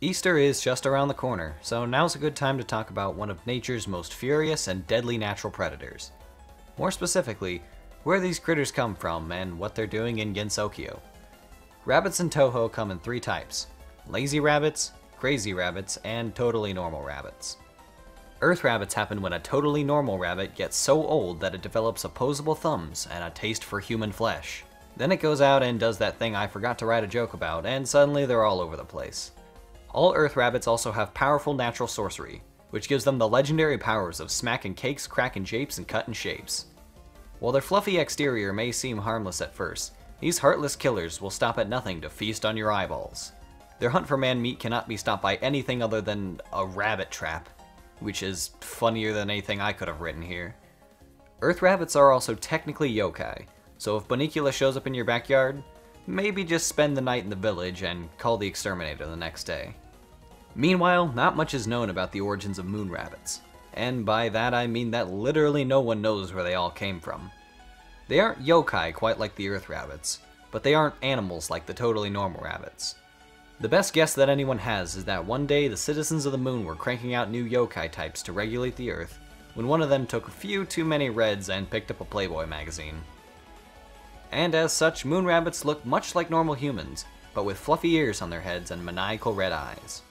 Easter is just around the corner, so now's a good time to talk about one of nature's most furious and deadly natural predators. More specifically, where these critters come from and what they're doing in Gensokyo. Rabbits in Toho come in three types: lazy rabbits, crazy rabbits, and totally normal rabbits. Earth rabbits happen when a totally normal rabbit gets so old that it develops opposable thumbs and a taste for human flesh. Then it goes out and does that thing I forgot to write a joke about, and suddenly they're all over the place. All Earth rabbits also have powerful natural sorcery, which gives them the legendary powers of smacking cakes, cracking japes, and cutting shapes. While their fluffy exterior may seem harmless at first, these heartless killers will stop at nothing to feast on your eyeballs. Their hunt for man meat cannot be stopped by anything other than a rabbit trap, which is funnier than anything I could have written here. Earth rabbits are also technically yokai, so if Bunnicula shows up in your backyard, maybe just spend the night in the village and call the exterminator the next day. Meanwhile, not much is known about the origins of moon rabbits, and by that I mean that literally no one knows where they all came from. They aren't yokai quite like the Earth rabbits, but they aren't animals like the totally normal rabbits. The best guess that anyone has is that one day the citizens of the moon were cranking out new yokai types to regulate the Earth, when one of them took a few too many reds and picked up a Playboy magazine. And as such, moon rabbits look much like normal humans, but with fluffy ears on their heads and maniacal red eyes.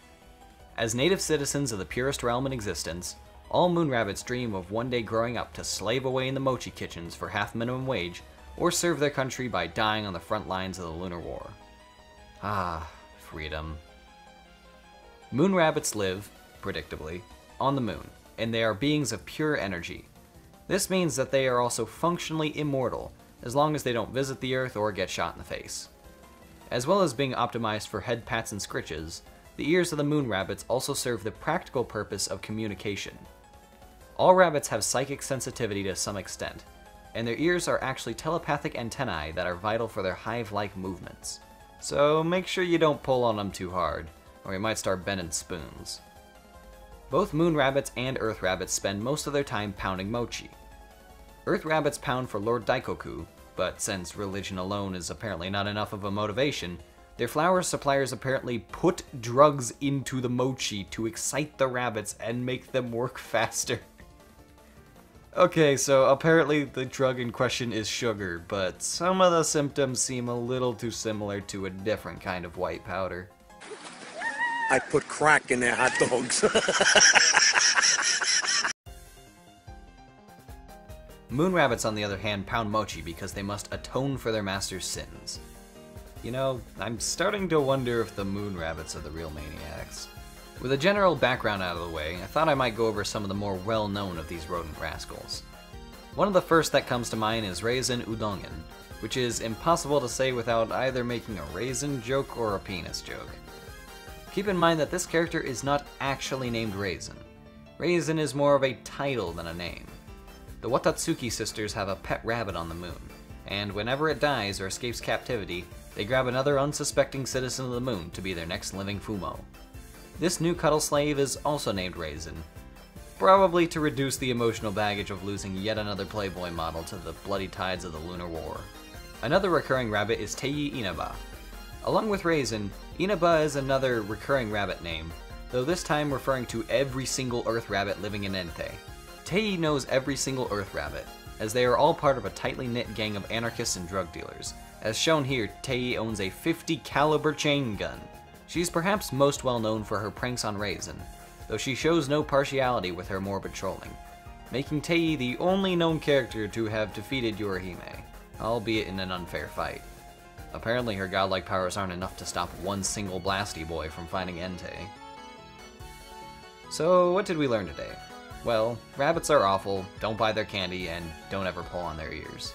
As native citizens of the purest realm in existence, all moon rabbits dream of one day growing up to slave away in the mochi kitchens for half minimum wage, or serve their country by dying on the front lines of the Lunar War. Ah, freedom. Moon rabbits live, predictably, on the moon, and they are beings of pure energy. This means that they are also functionally immortal, as long as they don't visit the Earth or get shot in the face. As well as being optimized for head pats and scritches, the ears of the moon rabbits also serve the practical purpose of communication. All rabbits have psychic sensitivity to some extent, and their ears are actually telepathic antennae that are vital for their hive-like movements. So make sure you don't pull on them too hard, or you might start bending spoons. Both moon rabbits and earth rabbits spend most of their time pounding mochi. Earth rabbits pound for Lord Daikoku, but since religion alone is apparently not enough of a motivation, their flower suppliers apparently put drugs into the mochi to excite the rabbits and make them work faster. Okay, so apparently the drug in question is sugar, but some of the symptoms seem a little too similar to a different kind of white powder. I put crack in their hot dogs. Moon rabbits, on the other hand, pound mochi because they must atone for their master's sins. You know, I'm starting to wonder if the moon rabbits are the real maniacs. With a general background out of the way, I thought I might go over some of the more well-known of these rodent rascals. One of the first that comes to mind is Raisin Udongen, which is impossible to say without either making a raisin joke or a penis joke. Keep in mind that this character is not actually named Raisin. Raisin is more of a title than a name. The Watatsuki sisters have a pet rabbit on the moon, and whenever it dies or escapes captivity, they grab another unsuspecting citizen of the moon to be their next living Fumo. This new cuddle slave is also named Raisin, probably to reduce the emotional baggage of losing yet another Playboy model to the bloody tides of the Lunar War. Another recurring rabbit is Tei Inaba. Along with Raisin, Inaba is another recurring rabbit name, though this time referring to every single Earth rabbit living in Entei. Tei knows every single Earth rabbit, as they are all part of a tightly knit gang of anarchists and drug dealers. As shown here, Tei owns a .50 caliber chain gun. She's perhaps most well known for her pranks on Raisin, though she shows no partiality with her morbid trolling, making Tei the only known character to have defeated Yorihime, albeit in an unfair fight. Apparently her godlike powers aren't enough to stop one single Blasty Boy from finding Entei. So what did we learn today? Well, rabbits are awful, don't buy their candy, and don't ever pull on their ears.